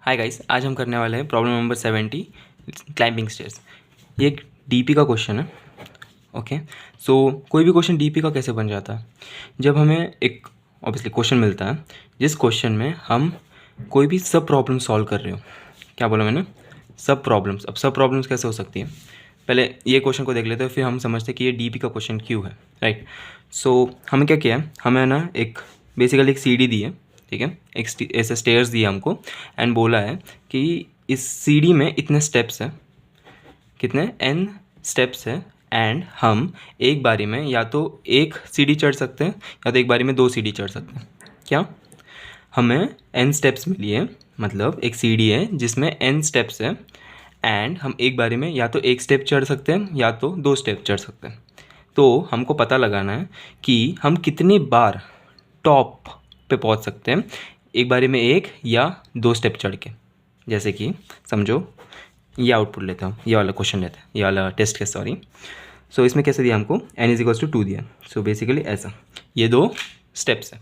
Hi guys, आज हम करने वाले हैं प्रॉब्लम नंबर 70 क्लाइंबिंग स्टेयर्स। ये एक डीपी का क्वेश्चन है। ओके, सो कोई भी क्वेश्चन डीपी का कैसे बन जाता है? जब हमें एक ऑब्वियसली क्वेश्चन मिलता है जिस क्वेश्चन में हम कोई भी सब प्रॉब्लम सॉल्व कर रहे हो। क्या बोला मैंने? सब प्रॉब्लम्स। अब सब प्रॉब्लम्स कैसे हो सकती है? पहले ये क्वेश्चन को देख लेते हैं, फिर हम समझते हैं कि ये डीपी का क्वेश्चन क्यों है। राइट, सो हमें क्या किया है, हमें ना एक बेसिकली एक सीढ़ी दी है। ठीक है, एक ऐसे स्टेयर्स दिए हमको एंड बोला है कि इस सीढ़ी में इतने स्टेप्स हैं, कितने n स्टेप्स है, एंड हम एक बारी में या तो एक सीढ़ी चढ़ सकते हैं या तो एक बारी में 2 सीढ़ी चढ़ सकते हैं। क्या हमें n स्टेप्स मिली है, मतलब एक सीढ़ी है जिसमें n स्टेप्स है एंड हम एक बारी में या तो एक स्टेप चढ़ सकते हैं या तो 2 स्टेप चढ़ सकते हैं। तो हमको पता लगाना है कि हम कितनी बार टॉप पे पहुंच सकते हैं, एक बारी में एक या 2 स्टेप चढ़ के। जैसे कि समझो ये आउटपुट लेता हूँ, ये वाला क्वेश्चन लेते हैं, ये वाला टेस्ट केस, सॉरी। सो इसमें कैसे दिया हमको, n=2 दिया। सो बेसिकली ऐसा ये 2 स्टेप्स है।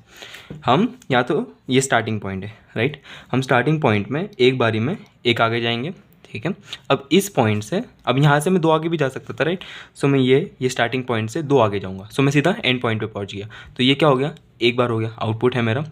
हम या तो ये स्टार्टिंग पॉइंट है, राइट। हम स्टार्टिंग पॉइंट में एक बारी में एक आगे जाएंगे। ठीक है, अब इस पॉइंट से, अब यहाँ से मैं 2 आगे भी जा सकता था, राइट। सो मैं ये स्टार्टिंग पॉइंट से 2 आगे जाऊँगा। सो मैं सीधा एंड पॉइंट पे पहुँच गया। तो ये क्या हो गया, एक बार हो गया, आउटपुट है मेरा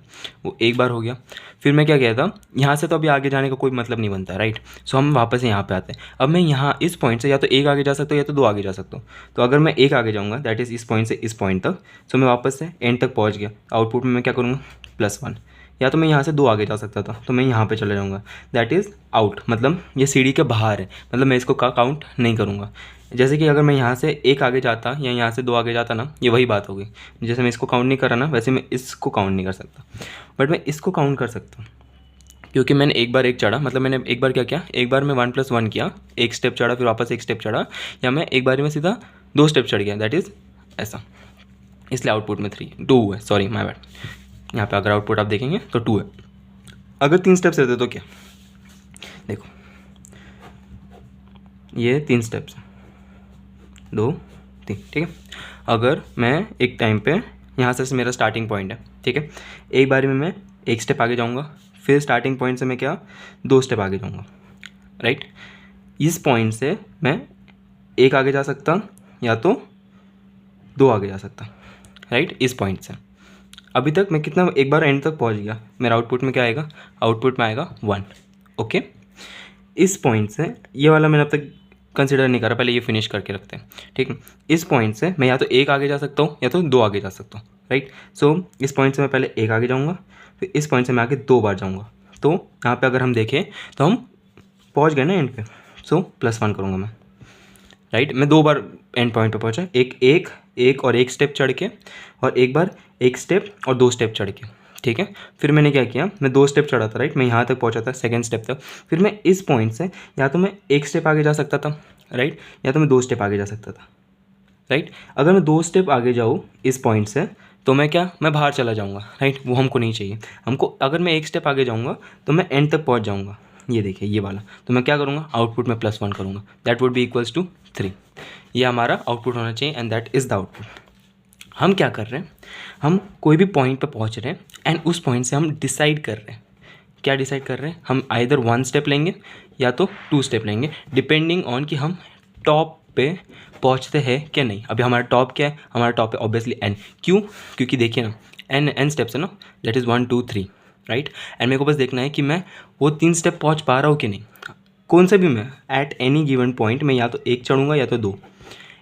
वो एक बार हो गया। फिर मैं क्या किया था, यहाँ से तो अभी आगे जाने का कोई मतलब नहीं बनता, राइट। सो हम वापस यहाँ पे आते हैं। अब मैं यहाँ इस पॉइंट से या तो एक आगे जा सकता हूँ या तो 2 आगे जा सकता हूँ। तो अगर मैं एक आगे जाऊँगा, दैट इज़ इस पॉइंट से इस पॉइंट तक, सो मैं वापस से एंड तक पहुँच गया। आउटपुट में मैं क्या करूँगा, +1। या तो मैं यहाँ से 2 आगे जा सकता था, तो मैं यहाँ पे चले जाऊँगा, दैट इज़ आउट। मतलब ये सीढ़ी के बाहर है, मतलब मैं इसको काउंट नहीं करूँगा। जैसे कि अगर मैं यहाँ से एक आगे जाता या यहाँ से 2 आगे जाता ना, ये वही बात हो गई। जैसे मैं इसको काउंट नहीं कर रहा ना, वैसे मैं इसको काउंट नहीं कर सकता, बट मैं इसको काउंट कर सकता हूँ क्योंकि मैंने एक बार एक चढ़ा। मतलब मैंने एक बार क्या किया, एक बार मैं 1+1 किया, एक स्टेप चढ़ा, फिर वापस एक स्टेप चढ़ा, या मैं एक बार में सीधा 2 स्टेप चढ़ गया, दैट इज़ ऐसा। इसलिए आउटपुट में 2 है, सॉरी माय बैड। यहाँ पे अगर आउटपुट आप देखेंगे तो 2 है। अगर 3 स्टेप्स रहते तो क्या, देखो ये 3 स्टेप्स हैं, 2 3, ठीक है। अगर मैं एक टाइम पे यहाँ से मेरा स्टार्टिंग पॉइंट है, ठीक है, एक बारी में मैं एक स्टेप आगे जाऊँगा, फिर स्टार्टिंग पॉइंट से मैं क्या 2 स्टेप आगे जाऊँगा, राइट। इस पॉइंट से मैं एक आगे जा सकता या तो 2 आगे जा सकता, राइट। इस पॉइंट से अभी तक मैं कितना, एक बार एंड तक पहुँच गया। मेरा आउटपुट में क्या आएगा, आउटपुट में आएगा 1। ओके, इस पॉइंट से ये वाला मैंने अब तक कंसिडर नहीं करा, पहले ये फिनिश करके रखते हैं, ठीक है। इस पॉइंट से मैं या तो एक आगे जा सकता हूँ या तो 2 आगे जा सकता हूँ, राइट। सो इस पॉइंट से मैं पहले एक आगे जाऊँगा, फिर इस पॉइंट से मैं आगे 2 बार जाऊँगा। तो यहाँ पे अगर हम देखें तो हम पहुँच गए ना एंड पे। सो +1 करूँगा मैं, राइट। मैं 2 बार एंड पॉइंट पे पहुँचा, एक और एक स्टेप चढ़ के, और एक बार एक स्टेप और 2 स्टेप चढ़ के, ठीक है। फिर मैंने क्या किया, मैं 2 स्टेप चढ़ा था, राइट। मैं यहाँ तक पहुँचा था, सेकंड स्टेप तक। फिर मैं इस पॉइंट से या तो मैं एक स्टेप आगे जा सकता था, राइट, या तो मैं 2 स्टेप आगे जा सकता था, राइट। अगर मैं 2 स्टेप आगे जाऊँ इस पॉइंट से, तो मैं क्या, मैं बाहर चला जाऊँगा, राइट। वो हमको नहीं चाहिए। हमको अगर मैं एक स्टेप आगे जाऊँगा तो मैं एंड तक पहुँच जाऊँगा, ये देखिए ये वाला। तो मैं क्या करूँगा, आउटपुट में +1 करूँगा, that would be equals to 3। ये हमारा आउटपुट होना चाहिए and that is the output. हम क्या कर रहे हैं, हम कोई भी पॉइंट पे पहुंच रहे हैं एंड उस पॉइंट से हम डिसाइड कर रहे हैं। क्या डिसाइड कर रहे हैं, हम आइदर 1 स्टेप लेंगे या तो 2 स्टेप लेंगे, डिपेंडिंग ऑन कि हम टॉप पे पहुंचते हैं क्या नहीं। अभी हमारा टॉप क्या है, हमारा टॉप है ऑब्वियसली n। क्यों, क्योंकि देखिए ना n स्टेप्स है ना, दैट इज़ 1 2 3, राइट। एंड मेरे को बस देखना है कि मैं वो 3 स्टेप पहुँच पा रहा हूँ कि नहीं। कौन से भी मैं एट एनी गिवन पॉइंट में या तो एक चढ़ूँगा या तो 2।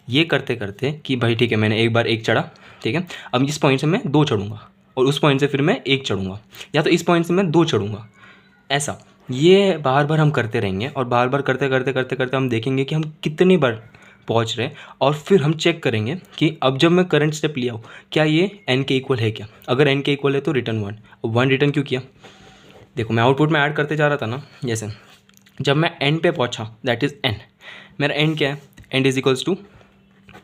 ये करते करते कि भाई ठीक है, मैंने एक बार एक चढ़ा, ठीक है। अब इस पॉइंट से मैं 2 चढ़ूँगा और उस पॉइंट से फिर मैं एक चढ़ूँगा, या तो इस पॉइंट से मैं 2 चढ़ूँगा। ऐसा ये बार बार हम करते रहेंगे और बार बार करते करते करते करते हम देखेंगे कि हम कितनी बार पहुँच रहे हैं, और फिर हम चेक करेंगे कि अब जब मैं करंट स्टेप लिया हूँ क्या ये n के इक्वल है क्या। अगर n के इक्वल है तो रिटर्न 1। 1 रिटर्न क्यों किया, देखो मैं आउटपुट में ऐड करते जा रहा था ना। जैसे जब मैं n पे पहुँचा, दैट इज़ n, मेरा n क्या है, n=2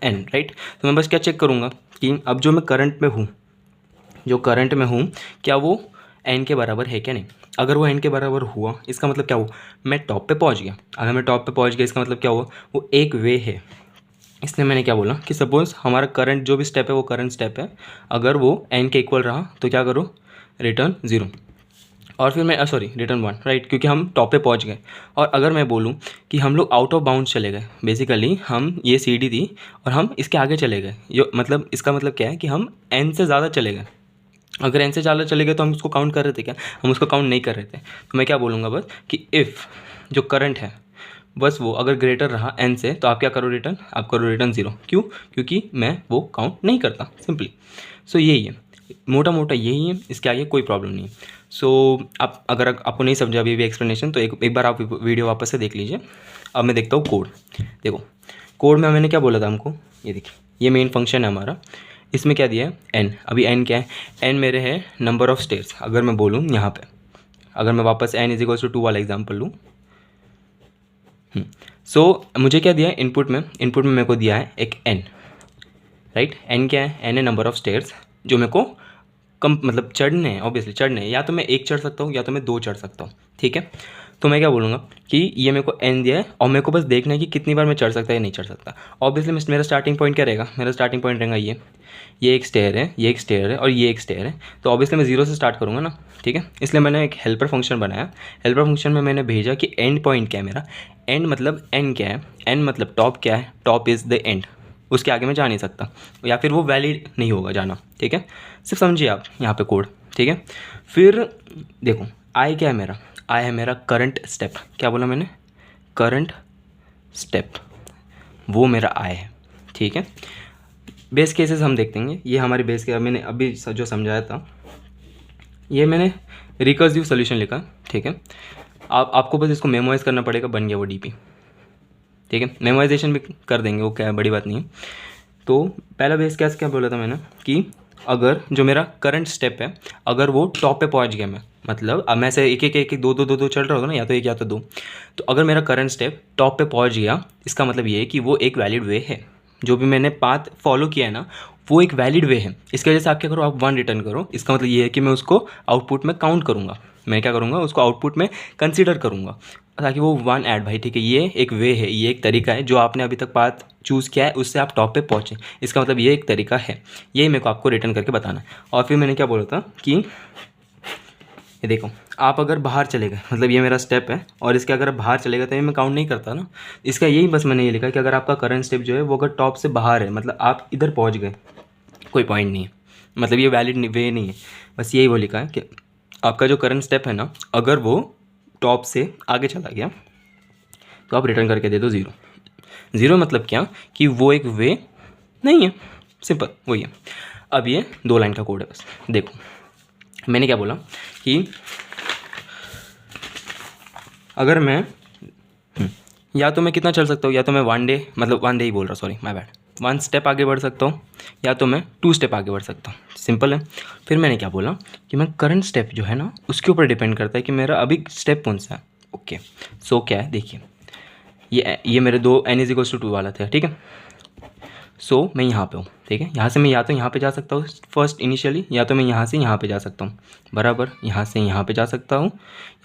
n, राइट। तो मैं बस क्या चेक करूँगा कि अब जो मैं करंट में हूँ, जो करंट में हूँ, क्या वो n के बराबर है क्या नहीं। अगर वो n के बराबर हुआ, इसका मतलब क्या हुआ, मैं टॉप पे पहुँच गया। अगर मैं टॉप पे पहुँच गया, इसका मतलब क्या हुआ, वो एक वे है। इसलिए मैंने क्या बोला कि सपोज़ हमारा करंट जो भी स्टेप है वो करंट स्टेप है, अगर वो n के इक्वल रहा तो क्या करो, रिटर्न 0। और फिर मैं सॉरी रिटर्न 1 राइट, क्योंकि हम टॉप पे पहुंच गए। और अगर मैं बोलूं कि हम लोग आउट ऑफ बाउंड चले गए, बेसिकली हम ये सीडी थी और हम इसके आगे चले गए, ये मतलब इसका मतलब क्या है कि हम एन से ज़्यादा चले गए। अगर एन से ज़्यादा चले गए तो हम उसको काउंट कर रहे थे क्या? हम उसको काउंट नहीं कर रहे थे। तो मैं क्या बोलूँगा बस कि इफ़ जो करंट है बस वो अगर ग्रेटर रहा एन से, तो आप क्या करो रिटर्न, आप करो रिटर्न 0। क्यों? क्योंकि मैं वो काउंट नहीं करता सिंपली। सो यही है, मोटा मोटा यही है, इसके आगे कोई प्रॉब्लम नहीं है। सो आप अगर आपको नहीं समझा अभी भी एक्सप्लेनेशन, तो एक बार आप वीडियो वापस से देख लीजिए। अब मैं देखता हूँ कोड। देखो कोड में मैंने क्या बोला था हमको, ये देखिए ये मेन फंक्शन है हमारा। इसमें क्या दिया है? एन। अभी एन क्या है? एन मेरे है नंबर ऑफ स्टेट्स। अगर मैं बोलूँ यहाँ पे, अगर मैं वापस एन इज इक्वल्स टू 2 वाला एग्जाम्पल लूँ, सो मुझे क्या दिया है इनपुट में? इनपुट में मेरे को दिया है एक एन, राइट। एन क्या है? एन है नंबर ऑफ स्टेयर्स जो मेरे को कम मतलब चढ़ने हैं, ऑब्वियसली चढ़ने हैं। या तो मैं एक चढ़ सकता हूँ या तो मैं 2 चढ़ सकता हूँ, ठीक है। तो मैं क्या बोलूँगा कि ये मेरे को एन दिया है और मेरे को बस देखना है कि कितनी बार मैं चढ़ सकता है या नहीं चढ़ सकता। ऑब्वियसली मेरा स्टार्टिंग पॉइंट क्या रहेगा? मेरा स्टार्टिंग पॉइंट रहेगा ये एक स्टेयर है, ये एक स्टेयर है और ये एक स्टेयर है। तो ऑब्वियसली मैं 0 से स्टार्ट करूँगा ना, ठीक है। इसलिए मैंने एक हेल्पर फंक्शन बनाया। हेल्पर फंक्शन में मैंने भेजा कि एंड पॉइंट क्या है मेरा। एंड मतलब एन क्या है? एन मतलब टॉप क्या है? टॉप इज़ द एंड, उसके आगे मैं जा नहीं सकता या फिर वो वैलिड नहीं होगा जाना, ठीक है। सिर्फ समझिए आप यहाँ पे कोड, ठीक है। फिर देखो आई क्या है मेरा? आई है मेरा करंट स्टेप। क्या बोला मैंने? करंट स्टेप, वो मेरा आई है, ठीक है। बेस केसेस हम देख देंगे, ये हमारी बेस केस मैंने अभी जो समझाया था, ये मैंने रिकर्सिव सोल्यूशन लिखा, ठीक है। आपको बस इसको मेमोराइज करना पड़ेगा, बन गया वो डीपी, ठीक है। मेमोराइजेशन भी कर देंगे, वो क्या है, बड़ी बात नहीं है। तो पहला बेस केस क्या बोला था मैंने कि अगर जो मेरा करंट स्टेप है, अगर वो टॉप पे पहुंच गया मैं, मतलब अब मैं से एक दो चल रहा होगा ना, या तो एक या तो 2। तो अगर मेरा करंट स्टेप टॉप पे पहुंच गया, इसका मतलब ये है कि वो एक वैलिड वे है। जो भी मैंने पाथ फॉलो किया है ना, वो एक वैलिड वे है। इसकी वजह से आप क्या करो, आप 1 रिटर्न करो। इसका मतलब ये है कि मैं उसको आउटपुट में काउंट करूँगा। मैं क्या करूँगा, उसको आउटपुट में कंसिडर करूँगा ताकि वो 1 ऐड, भाई ठीक है। ये एक वे है, ये एक तरीका है जो आपने अभी तक पाथ चूज़ किया है, उससे आप टॉप पे पहुँचे। इसका मतलब ये एक तरीका है, यही मेरे को आपको रिटर्न करके बताना है। और फिर मैंने क्या बोला था कि ये देखो, आप अगर बाहर चले गए, मतलब ये मेरा स्टेप है और इसके अगर बाहर चले गए तो ये मैं काउंट नहीं करता ना। इसका यही बस मैंने ये लिखा कि अगर आपका करंट स्टेप जो है वो अगर टॉप से बाहर है, मतलब आप इधर पहुँच गए, कोई पॉइंट नहीं है, मतलब ये वैलिड वे नहीं है। बस यही वो लिखा है कि आपका जो करंट स्टेप है ना, अगर वो टॉप से आगे चला गया तो आप रिटर्न करके दे दो 0। 0 मतलब क्या कि वो एक वे नहीं है, सिंपल वही है। अब ये 2 लाइन का कोड है बस। देखो मैंने क्या बोला कि अगर मैं या तो मैं कितना चल सकता हूँ, या तो मैं 1 डे, मतलब 1 डे ही बोल रहा, सॉरी माय बैड, 1 स्टेप आगे बढ़ सकता हूँ, या तो मैं 2 स्टेप आगे बढ़ सकता हूँ, सिंपल है। फिर मैंने क्या बोला कि मैं करंट स्टेप जो है ना, उसके ऊपर डिपेंड करता है कि मेरा अभी स्टेप कौन सा है। ओके, सो क्या है देखिए, ये मेरे 2 n=2 वाला था, ठीक है। सो मैं यहाँ पे हूँ, ठीक है। यहाँ से मैं या तो यहाँ पे जा सकता हूँ फर्स्ट इनिशियली, या तो मैं यहाँ से यहाँ पे जा सकता हूँ, बराबर। यहाँ से यहाँ पे जा सकता हूँ,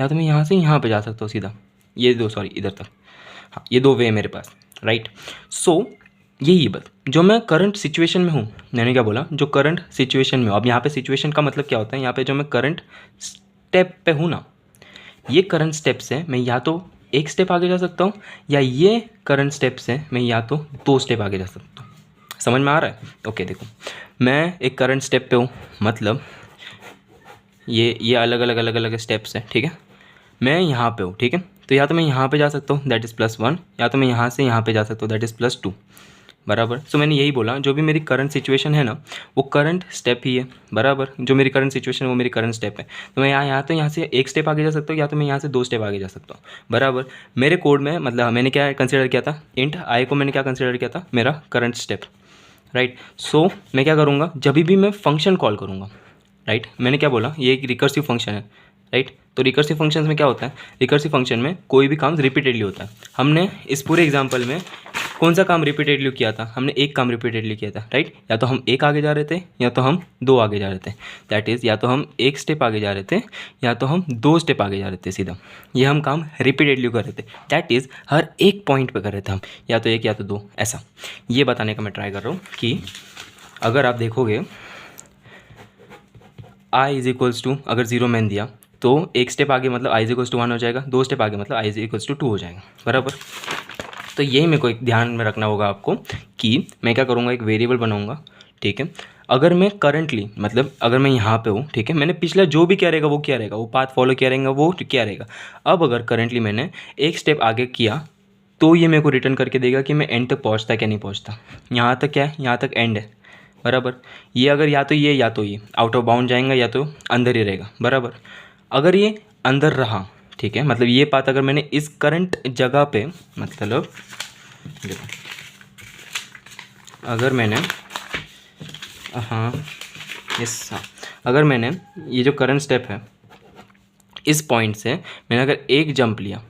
या तो मैं यहाँ से यहाँ पे जा सकता हूँ सीधा, ये 2 सॉरी इधर तक, हाँ ये 2 वे है मेरे पास, राइट। सो यही बस जो मैं करंट सिचुएशन में हूँ, मैंने क्या बोला, जो करंट सिचुएशन में हूँ। अब यहाँ पे सिचुएशन का मतलब क्या होता है, यहाँ पे जो मैं करंट स्टेप पे हूँ ना, ये करंट स्टेप से मैं या तो 1 स्टेप आगे जा सकता हूँ, या ये करंट स्टेप से मैं या तो 2 स्टेप आगे जा सकता हूँ। समझ में आ रहा है? ओके देखो, मैं एक करंट स्टेप पे हूँ, मतलब ये अलग अलग स्टेप्स हैं, ठीक है। मैं यहाँ पे हूँ, ठीक है। तो या तो मैं यहाँ पे जा सकता हूँ, दैट इज़ +1, या तो मैं यहाँ से यहाँ पे जा सकता हूँ, दैट इज़ +2, बराबर। सो मैंने यही बोला, जो भी मेरी करंट सिचुएशन है ना, वो करंट स्टेप ही है, बराबर। जो मेरी करंट सिचुएशन है वो मेरी करंट स्टेप है। तो मैं यहाँ तो यहाँ से 1 स्टेप आगे जा सकता हूँ, या तो मैं यहाँ से 2 स्टेप आगे जा सकता हूँ, बराबर। मेरे कोड में मतलब मैंने क्या कंसिडर किया था, इंट आई को मैंने क्या कंसिडर किया था, मेरा करंट स्टेप, राइट। सो मैं क्या करूँगा, जब भी मैं फंक्शन कॉल करूँगा, राइट। मैंने क्या बोला, ये एक रिकर्सिव फंक्शन है, राइट। तो रिकर्सिव फंक्शन में क्या होता है, रिकर्सिव फंक्शन में कोई भी काम रिपीटेडली होता है। हमने इस पूरे एग्जाम्पल में कौन सा काम रिपीटेडली किया था, हमने एक काम रिपीटेडली किया था, राइट। या तो हम 1 आगे जा रहे थे, या तो हम 2 आगे जा रहे थे, दैट इज़ या तो हम 1 स्टेप आगे जा रहे थे, या तो हम 2 स्टेप आगे जा रहे थे सीधा। ये हम काम रिपीटेडली कर रहे थे, दैट इज़ हर एक पॉइंट पे कर रहे थे हम, या तो 1 या तो 2, ऐसा। ये बताने का मैं ट्राई कर रहा हूँ कि अगर आप देखोगे i=, अगर 0 मैंने दिया तो एक स्टेप आगे मतलब i इक्वल्स टू 1 हो जाएगा, 2 स्टेप आगे मतलब i इक्वल्स टू 2 हो जाएगा, बराबर। तो यही मेरे को एक ध्यान में रखना होगा आपको कि मैं क्या करूँगा, एक वेरिएबल बनाऊँगा, ठीक है। अगर मैं करंटली मतलब अगर मैं यहाँ पे हूँ, ठीक है, मैंने पिछला जो भी क्या रहेगा वो क्या रहेगा, वो पाथ फॉलो किया रहेगा वो क्या रहेगा। अब अगर करंटली मैंने एक स्टेप आगे किया तो ये मेरे को रिटर्न करके देगा कि मैं एंड तक पहुँचता क्या नहीं पहुँचता। यहाँ तक क्या है, यहाँ तक एंड है, बराबर। ये अगर या तो ये आउट ऑफ बाउंड जाएगा या तो अंदर ही रहेगा, बराबर। अगर ये अंदर रहा, ठीक है, मतलब ये पाथ अगर मैंने इस करंट जगह पे मतलब देखो, अगर मैंने अगर मैंने ये जो करंट स्टेप है इस पॉइंट से मैंने अगर एक जंप लिया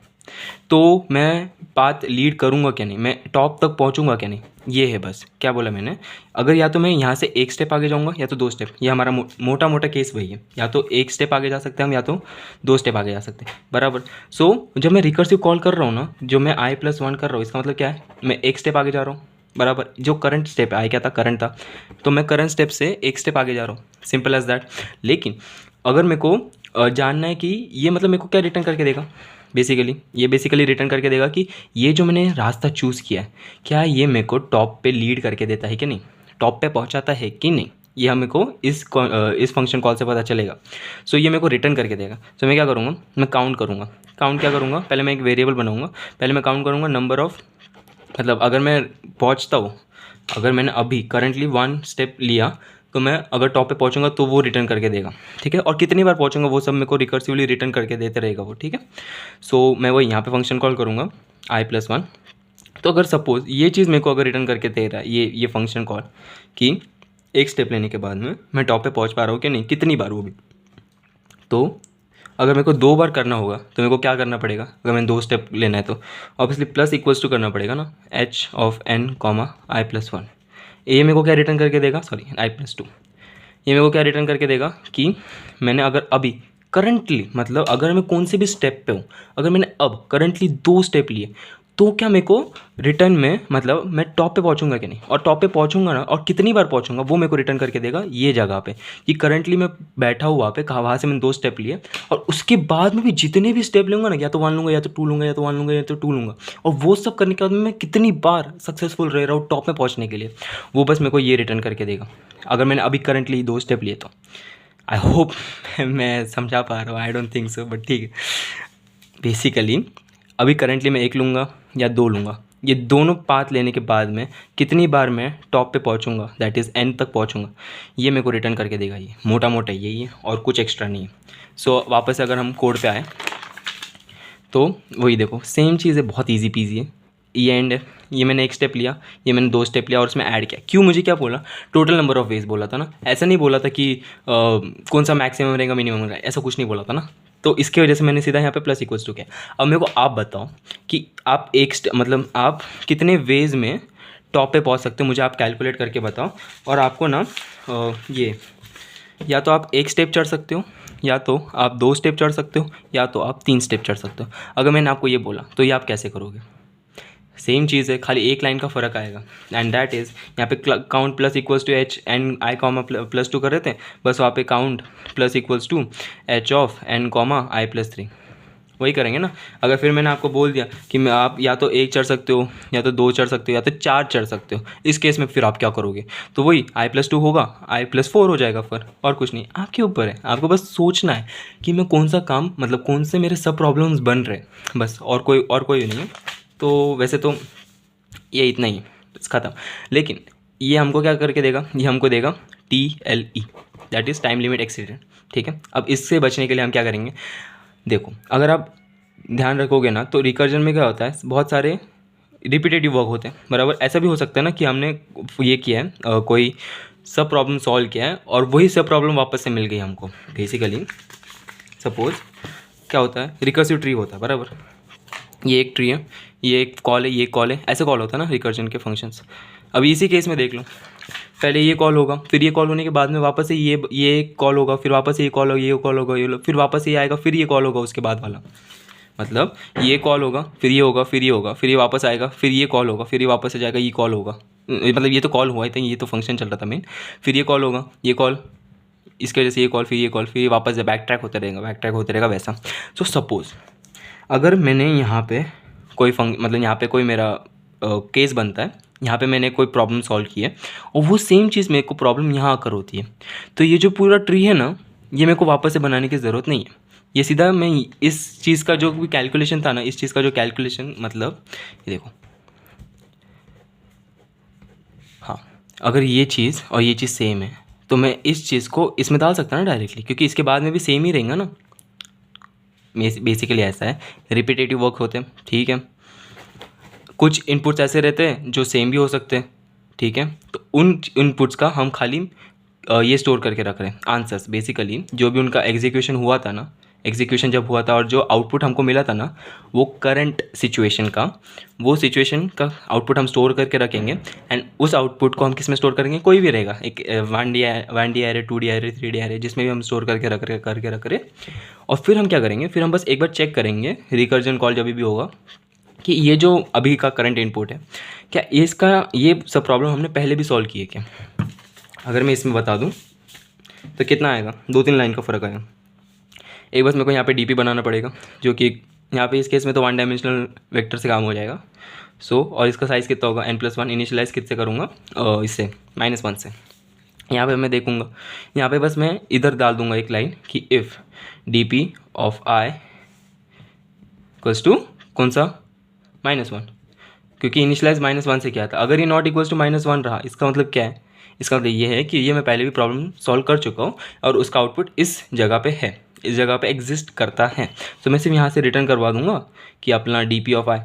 तो मैं पाथ लीड करूँगा क्या नहीं, मैं टॉप तक पहुँचूंगा क्या नहीं। ये है बस, क्या बोला मैंने, अगर या तो मैं यहाँ से एक स्टेप आगे जाऊँगा या तो 2 स्टेप, ये हमारा मोटा मोटा केस वही है, या तो एक स्टेप आगे जा सकते हैं हम या तो 2 स्टेप आगे जा सकते हैं, बराबर। सो जब मैं रिकर्सिव कॉल कर रहा हूँ ना, जो मैं i+1 कर रहा हूँ, इसका मतलब क्या है, मैं एक स्टेप आगे जा रहा हूँ, बराबर। जो करंट स्टेप है, क्या था, करंट था, तो मैं करंट स्टेप से एक स्टेप आगे जा रहा हूँ, सिंपल एज दैट। लेकिन अगर मेरे को जानना है कि ये मतलब मेरे को क्या रिटर्न करके देगा, बेसिकली रिटर्न करके देगा कि ये जो मैंने रास्ता चूज़ किया है क्या ये मेरे को टॉप पे लीड करके देता है कि नहीं, टॉप पे पहुंचाता है कि नहीं, ये हमें को इस फंक्शन कॉल से पता चलेगा। सो ये मेरे को रिटर्न करके देगा। सो मैं क्या करूँगा, मैं काउंट करूँगा। काउंट क्या करूँगा, पहले मैं एक वेरिएबल बनाऊँगा, पहले मैं काउंट करूँगा नंबर ऑफ, मतलब अगर मैं पहुँचता हूँ, अगर मैंने अभी करंटली 1 स्टेप लिया तो मैं अगर टॉप पे पहुंचूंगा तो वो रिटर्न करके देगा, ठीक है। और कितनी बार पहुंचूंगा वो सब मेरे को रिकर्सिवली रिटर्न करके देते रहेगा वो, ठीक है। सो मैं वो यहाँ पे फंक्शन कॉल करूँगा i+1। तो अगर सपोज़ ये चीज़ मेरे को अगर रिटर्न करके दे रहा है ये फंक्शन कॉल कि एक स्टेप लेने के बाद में मैं टॉप पे पहुँच पा रहा हूँ कि नहीं, कितनी बार वो भी, तो अगर मेरे को 2 बार करना होगा तो मेरे को क्या करना पड़ेगा, अगर मैंने 2 स्टेप लेना है तो ऑब्वियसली प्लस इक्वल्स टू करना पड़ेगा ना, h(n, i+1। ये मेरे को क्या रिटर्न करके देगा, सॉरी i+2, ये मेरे को क्या रिटर्न करके देगा कि मैंने अगर अभी करंटली मतलब अगर मैं कौन से भी स्टेप पे हूँ, अगर मैंने अब करंटली 2 स्टेप लिए तो क्या मेरे को रिटर्न में मतलब मैं टॉप पे पहुँचूंगा कि नहीं, और टॉप पे पहुँचूंगा ना और कितनी बार पहुँचूंगा वो मेरे को रिटर्न करके देगा ये जगह पे कि करंटली मैं बैठा हुआ पे कहाँ, वहाँ से मैंने 2 स्टेप लिए और उसके बाद में भी जितने भी स्टेप लूँगा ना, या तो 1 लूँगा या तो 2 लूँगा या तो 1 लूँगा या तो 2 लूँगा, और वो सब करने के बाद में मैं कितनी बार सक्सेसफुल रह रहा हूँ टॉप में पहुँचने के लिए, वो बस मेरे को ये रिटर्न करके देगा अगर मैंने अभी करंटली 2 स्टेप लिए तो। आई होप मैं समझा पा रहा हूँ, I don't think so, but ठीक है। बेसिकली अभी करंटली मैं 1 लूँगा या 2 लूँगा, ये दोनों पाथ लेने के बाद में कितनी बार मैं टॉप पे पहुँचूँगा, दैट इज़ एंड तक पहुँचूँगा, ये मेरे को रिटर्न करके देगा। ये मोटा मोटा यही है और कुछ एक्स्ट्रा नहीं है। सो वापस अगर हम कोड पे आए तो वही देखो सेम चीज़ है, बहुत ईजी पीजी है। ये एंड है, ये मैंने 1 स्टेप लिया, ये मैंने 2 स्टेप लिया और उसमें ऐड किया। क्यों, मुझे क्या बोला, टोटल नंबर ऑफ वेज बोला था ना, ऐसा नहीं बोला था कि कौन सा मैक्सिमम रहेगा मिनिमम रहेगा, ऐसा कुछ नहीं बोला था ना। तो इसकी वजह से मैंने सीधा यहाँ पे प्लस इक्वल्स टू किया। अब मेरे को आप बताओ कि आप मतलब आप कितने वेज में टॉप पे पहुँच सकते हो, मुझे आप कैलकुलेट करके बताओ। और आपको ना ये या तो आप 1 स्टेप चढ़ सकते हो, या तो आप 2 स्टेप चढ़ सकते हो, या तो आप 3 स्टेप चढ़ सकते हो। अगर मैंने आपको ये बोला तो ये आप कैसे करोगे, सेम चीज़ है, खाली एक लाइन का फ़र्क आएगा। एंड दैट इज़ यहाँ पे count plus equals to h N I comma +2 कर रहे थे, बस वहाँ पे count plus equals to h of n comma i+3 वही करेंगे ना। अगर फिर मैंने आपको बोल दिया कि मैं आप या तो 1 चढ़ सकते हो, या तो 2 चढ़ सकते हो, या तो 4 चढ़ सकते हो, इस केस में फिर आप क्या करोगे, तो वही i+2 होगा, i+4 हो जाएगा फिर, और कुछ नहीं। आपके ऊपर है, आपको बस सोचना है कि मैं कौन सा काम मतलब कौन से मेरे सब प्रॉब्लम्स बन रहे, बस और कोई नहीं है। तो वैसे तो ये इतना ही बस ख़त्म। लेकिन ये हमको क्या करके देगा, ये हमको देगा TLE, that is time limit accident, ठीक है। अब इससे बचने के लिए हम क्या करेंगे, देखो अगर आप ध्यान रखोगे ना तो रिकर्जन में क्या होता है, बहुत सारे रिपीटेटिव वर्क होते हैं, बराबर। ऐसा भी हो सकता है ना कि हमने ये किया है कोई सब प्रॉब्लम सॉल्व किया है और वही सब प्रॉब्लम वापस से मिल गई हमको। बेसिकली सपोज क्या होता है, रिकर्सिव ट्री होता है, बराबर। ये एक ट्री है, ये एक कॉल है, ये कॉल है, ऐसे कॉल होता है ना रिकर्जन के फंक्शंस। अभी इसी केस में देख लो, पहले ये कॉल होगा, फिर ये कॉल होने के बाद में वापस से ये कॉल होगा, फिर वापस से ये कॉल होगा, ये कॉल होगा, ये फिर वापस से ये आएगा, फिर ये कॉल होगा उसके बाद वाला, मतलब ये कॉल होगा, फिर ये होगा, फिर ये होगा, फिर ये वापस आएगा, फिर ये कॉल होगा, फिर ये वापस से जाएगा, ये कॉल होगा, मतलब ये तो कॉल हुआ ही था, ये तो फंक्शन चल रहा था मेन। फिर ये कॉल होगा, ये कॉल, इसके वजह से ये कॉल, फिर ये कॉल, फिर वापस बैक ट्रैक होता रहेगा वैसा। सो सपोज़ अगर मैंने यहाँ पे कोई मतलब यहाँ पे कोई मेरा केस बनता है, यहाँ पे मैंने कोई प्रॉब्लम सॉल्व की है और वो सेम चीज़ मेरे को प्रॉब्लम यहाँ आकर होती है, तो ये जो पूरा ट्री है ना, ये मेरे को वापस से बनाने की ज़रूरत नहीं है। ये सीधा मैं इस चीज़ का जो भी कैलकुलेशन था ना, इस चीज़ का जो कैलकुलेशन, मतलब ये देखो, हाँ, अगर ये चीज़ और ये चीज़ सेम है तो मैं इस चीज़ को इसमें डाल सकता ना डायरेक्टली, क्योंकि इसके बाद में भी सेम ही रहेगा ना। बेसिकली ऐसा है, रिपीटेटिव वर्क होते हैं, ठीक है। कुछ इनपुट्स ऐसे रहते हैं जो सेम भी हो सकते हैं, ठीक है। तो उन इनपुट्स का हम खाली ये स्टोर करके रख रहे हैं आंसर्स। बेसिकली जो भी उनका एग्जीक्यूशन हुआ था ना, एग्जीक्यूशन जब हुआ था और जो आउटपुट हमको मिला था ना, वो करंट सिचुएशन का, वो सिचुएशन का आउटपुट हम स्टोर करके रखेंगे। एंड उस आउटपुट को हम किस में स्टोर करेंगे, कोई भी रहेगा, एक 1D array, 2D array, 3D array, जिसमें भी हम स्टोर करके रख रहे। और फिर हम क्या करेंगे, फिर हम बस एक बार चेक करेंगे रिकर्जन कॉल जब भी होगा कि ये जो अभी का करंट इनपुट है, क्या इसका ये सब प्रॉब्लम हमने पहले भी सॉल्व की है क्या। अगर मैं इसमें बता दूं तो कितना आएगा, 2-3 लाइन का फ़र्क आएगा। एक बस मेरे को यहाँ पे डीपी बनाना पड़ेगा, जो कि यहाँ पे इस केस में तो 1 डायमेंशनल वेक्टर से काम हो जाएगा। सो और इसका साइज़ कितना होगा, n+1। इनिशियलाइज़ किससे करूँगा, इससे -1 से। यहाँ पे मैं देखूँगा, यहाँ पे बस मैं इधर डाल दूँगा एक लाइन कि if dp of i equals to कौन सा, -1, क्योंकि इनिशियलाइज -1 से क्या था। अगर ये नॉट इक्वल्स टू -1 रहा, इसका मतलब क्या है, इसका मतलब ये है कि ये मैं पहले भी प्रॉब्लम सॉल्व कर चुका हूँ और उसका आउटपुट इस जगह पे है, इस जगह पे एग्जिस्ट करता है। तो मैं सिर्फ यहाँ से रिटर्न करवा दूंगा कि अपना dp ऑफ i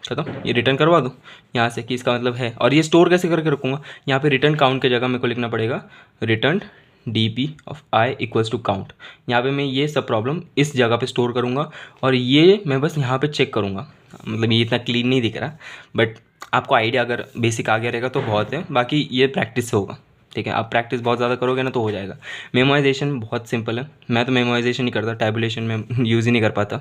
खत्म, ये रिटर्न करवा दूँ यहाँ से कि इसका मतलब है। और ये स्टोर कैसे करके रखूँगा, यहाँ पे रिटर्न काउंट की जगह मेरे को लिखना पड़ेगा return dp of i equals to count. यहाँ पे मैं ये सब प्रॉब्लम इस जगह पे स्टोर करूँगा और ये मैं बस यहाँ पे चेक करूँगा। मतलब ये इतना क्लीन नहीं दिख रहा, बट आपको आइडिया अगर बेसिक आ गया रहेगा तो बहुत है, बाकी ये प्रैक्टिस से होगा, ठीक है। आप प्रैक्टिस बहुत ज़्यादा करोगे ना तो हो जाएगा। मेमोराइजेशन बहुत सिंपल है, मैं तो मेमोराइजेशन नहीं करता, टैबुलेशन में यूज़ ही नहीं कर पाता,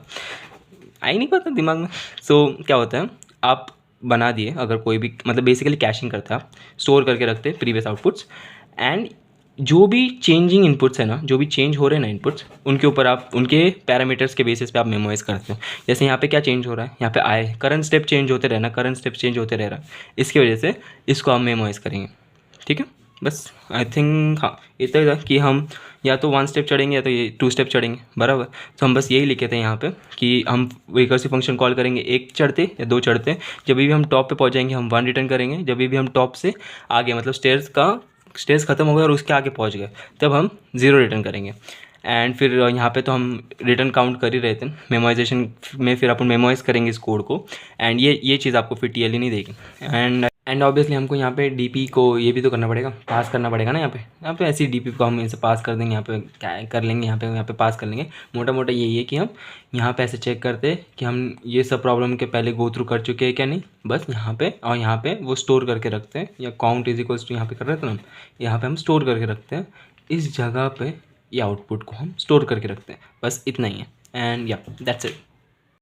आ ही नहीं पाता दिमाग में। सो क्या होता है, आप बना दिए, अगर कोई भी मतलब बेसिकली कैशिंग करता है, स्टोर करके रखते हैं प्रीवियस आउटपुट्स, एंड जो भी चेंजिंग इनपुट्स है ना, जो भी चेंज हो रहे हैं ना इनपुट्स, उनके ऊपर आप उनके पैरामीटर्स के बेसिस पे आप मेमोराइज करते हो। जैसे यहाँ पे क्या चेंज हो रहा है, यहाँ पे आए करंट स्टेप चेंज होते रहना, करंट स्टेप चेंज होते रह रहा है, इसकी वजह से इसको हम मेमोराइज करेंगे, ठीक है। बस आई थिंक हाँ इतना ही था कि हम या तो 1 स्टेप चढ़ेंगे या तो ये 2 स्टेप चढ़ेंगे, बराबर। तो हम बस यही लिखे थे यहाँ पे कि हम रिकर्सिव फंक्शन कॉल करेंगे 1 चढ़ते या 2 चढ़ते। जब भी हम टॉप पे पहुँच जाएंगे हम 1 रिटर्न करेंगे, जब भी हम टॉप से आगे मतलब स्टेयर्स खत्म हो गए और उसके आगे पहुँच गए तब हम 0 रिटर्न करेंगे। एंड फिर यहाँ पे तो हम रिटर्न काउंट कर ही रहे थे मेमोराइजेशन में, फिर अपन मेमोराइज करेंगे इस कोड को, एंड ये चीज़ आपको फिर टीएलई नहीं देगी। एंड ऑब्वियसली हमको यहाँ पे डीपी को ये भी तो करना पड़ेगा, पास करना पड़ेगा ना। यहाँ पे ऐसी डीपी को हम इसे पास कर देंगे, यहाँ पे क्या कर लेंगे, यहाँ पे पास कर लेंगे। मोटा मोटा यही है कि हम यहाँ पे ऐसे चेक करते हैं कि हम ये सब प्रॉब्लम के पहले गो थ्रू कर चुके हैं क्या नहीं, बस यहाँ पे और यहाँ पे वो स्टोर करके रखते हैं, या काउंट इज इक्वल्स टू यहाँ पे कर रहे थे ना, यहाँ पे हम स्टोर करके रखते हैं, इस जगह पे ये आउटपुट को हम स्टोर करके रखते हैं, बस इतना ही है। एंड या दैट्स इट।